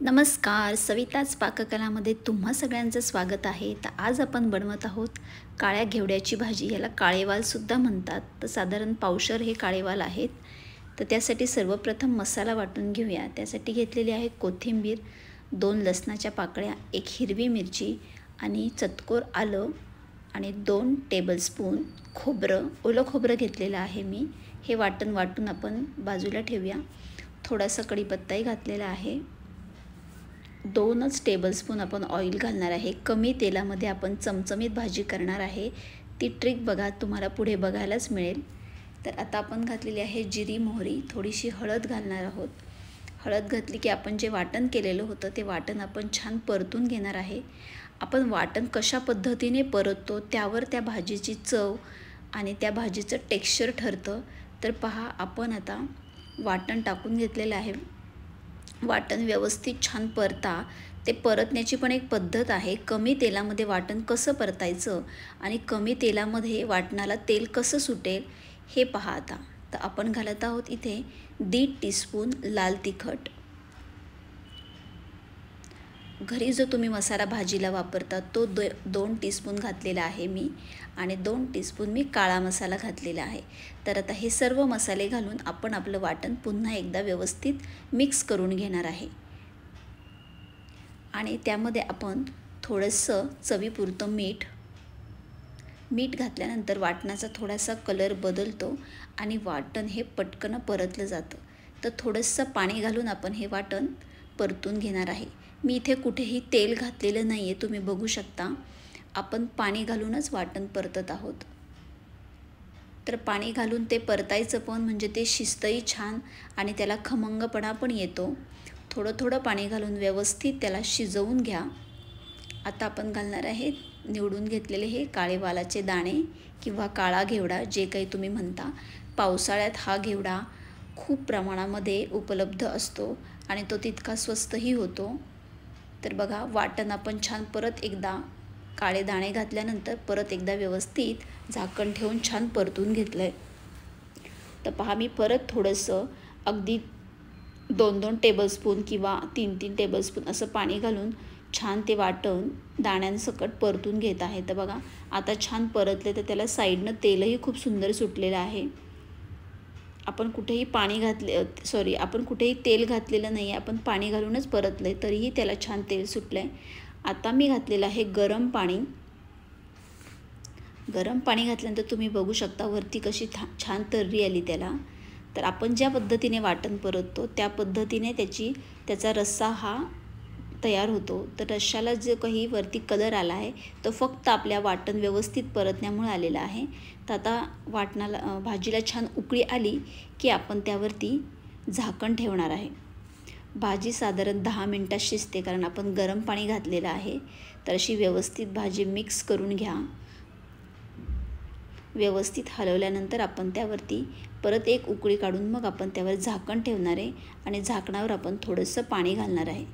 नमस्कार, सविताच पाककलामध्ये तुम्हा सगळ्यांचं स्वागत आहे। तर आज आपण बनवत आहोत काळ्या घेवड्याची भाजी। याला काळेवालसुद्धा म्हणतात। तर साधारण पावशर हे काळेवाल आहेत। तर त्यासाठी सर्वप्रथम मसाला वाटून घेऊया। त्यासाठी घेतलेली आहे कोथिंबीर, 2 लसणाच्या पाकळ्या, 1 हिरवी मिरची आणि चतकोर आलं आणि 2 टेबलस्पून खोबरं, ओलं खोबरं घेतलेलं आहे मी। हे वाटून आपण बाजूला ठेवूया। थोडासा कढीपत्ताही घातलेला आहे। 2च टेबलस्पून आपण ऑइल घालणार आहे। कमी तेलामध्ये आपण चमचमीत भाजी करणार आहे। ती ट्रिक बघा, तुम्हाला पुढे बघायलाच मिळेल। तर आता आपण घातलेली आहे जिरी मोहरी, थोडीशी हळद घालणार आहोत। हळद घातली की आपण जे वाटण केलेलं होतं ते वाटण आपण छान परतून घेणार आहे। आपण वाटण कशा पद्धतीने परततो त्यावर त्या भाजीची चव आणि त्या भाजीचं टेक्स्चर ठरतं। तर पहा, आपण आता वाटण टाकून घेतलेलं आहे। वाटण व्यवस्थित छान परता। ते परतण्याची पण एक पद्धत आहे। कमी तेलामध्ये वाटण कसं परतायचं आणि कमी तेलामध्ये वाटणाला तेल कसं सुटेल हे पहा आता। तर आपण घालत आहोत इथे 1.5 टीस्पून लाल तिखट। घरी जो तुम्ही मसाला भाजीला वापरता तो 2 टीस्पून घातलेला आहे मी आणि 2 टीस्पून मी काळा मसाला घातलेला आहे। तर आता हे सर्व मसाले घालून आपण आपलं वाटण पुन्हा एकदा व्यवस्थित मिक्स करून घेणार आहे आणि त्यामध्ये आपण थोडंसं चवीपुरतं मीठ घातल्यानंतर वाटणाचा थोडासा कलर बदलतो आणि वाटण हे पटकन परतलं जातं। तर थोडंसं पाणी घालून आपण हे वाटण परतून घेणार आहे। मी इथे कुठेही तेल घातलेलं नाही आहे, तुम्ही बघू शकता। आपण पाणी घालूनच वाटण परतत आहोत। तर पाणी घालून ते परतायचं पण म्हणजे ते शिजतही छान आणि त्याला खमंगपणा पण येतो। थोडं पाणी घालून व्यवस्थित त्याला शिजवून घ्या। आता आपण घालणार आहे निवडून घेतलेले हे काळे वालाचे दाणे किंवा काळा घेवडा, जे काही तुम्ही म्हणता। पावसाळ्यात हा घेवडा खूप प्रमाणामध्ये उपलब्ध असतो आणि तो तितका स्वस्तही होतो। तर बघा, वाटण आपण छान परत एकदा काळे दाणे घातल्यानंतर परत एकदा व्यवस्थित झाकण ठेवून छान परतून घेतलं आहे। तर पहा, मी परत थोडंसं अगदी 2 टेबलस्पून किंवा 3 टेबलस्पून असं पाणी घालून छान ते वाटण दाण्यांसकट परतून घेत आहे। तर बघा, आता छान परतले। तर त्याला साईडनं तेलही खूप सुंदर सुटलेलं आहे। आपण कुठेही तेल घातलेलं नाही आहे, आपण पाणी घालूनच परतलं आहे, तरीही त्याला छान तेल सुटलं आहे। आता मी घातलेलं आहे गरम पाणी घातल्यानंतर तुम्ही बघू शकता वरती कशी छान तर्री आली त्याला। तर आपण ज्या पद्धतीने वाटण परततो त्या पद्धतीने त्याचा रस्सा हा तयार होतो। तर रश्श्याला जो काही वरती कलर आला आहे तो फक्त आपल्या वाटण व्यवस्थित परतण्यामुळे आलेला आहे। तर आता भाजीला छान उकळी आली की आपण त्यावरती झाकण ठेवणार आहे। भाजी साधारण 10 मिनिटात शिजते, कारण आपण गरम पाणी घातलेलं आहे। तर अशी व्यवस्थित भाजी मिक्स करून घ्या। व्यवस्थित हलवल्यानंतर आपण त्यावरती परत एक उकळी काढून मग आपण त्यावर झाकण ठेवणार आहे आणि झाकणावर आपण थोडंसं पाणी घालणार आहे,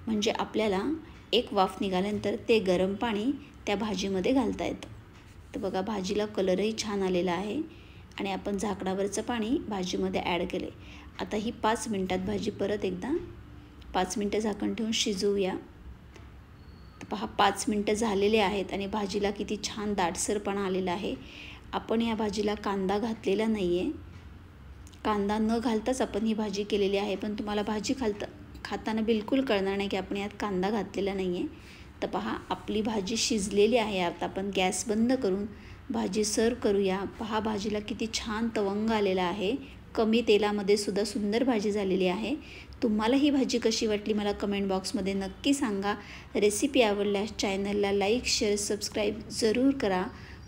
म्हणजे आपल्याला एक वाफ निघाल्यानंतर ते गरम पाणी त्या भाजीमध्ये घालता येतं। तर बघा, भाजीला कलरही छान आलेला आहे आणि आपण झाकणावरचं पाणी भाजीमध्ये ॲड केलं आहे। आता ही 5 मिनिटात भाजी परत एकदा 5 मिनिटं झाकण ठेवून शिजवूया। तर पहा, 5 मिनिटं झालेले आहेत आणि भाजीला किती छान दाटसरपणा आलेला आहे। आपण या भाजीला कांदा घातलेला नाही आहे। कांदा न घालताच आपण ही भाजी केलेली आहे, पण तुम्हाला भाजी खाताना बिलकुल कळणार नाही की आपण यात कांदा घातलेला नाही आहे। तर पहा, आपली भाजी शिजलेली आहे। आता आपण गॅस बंद करून भाजी सर्व करूया। पहा, भाजीला किती छान तवंग आलेला आहे। कमी तेलामध्ये सुद्धा सुंदर भाजी झालेली आहे। तुम्हाला ही भाजी कशी वाटली मला कमेंट बॉक्समध्ये नक्की सांगा। रेसिपी आवडल्यास चॅनलला लाईक, शेअर, सबस्क्राईब जरूर करा।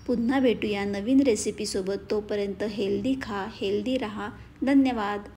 पुन्हा भेटूया नवीन रेसिपीसोबत। तोपर्यंत हेल्दी खा, हेल्दी रहा। धन्यवाद।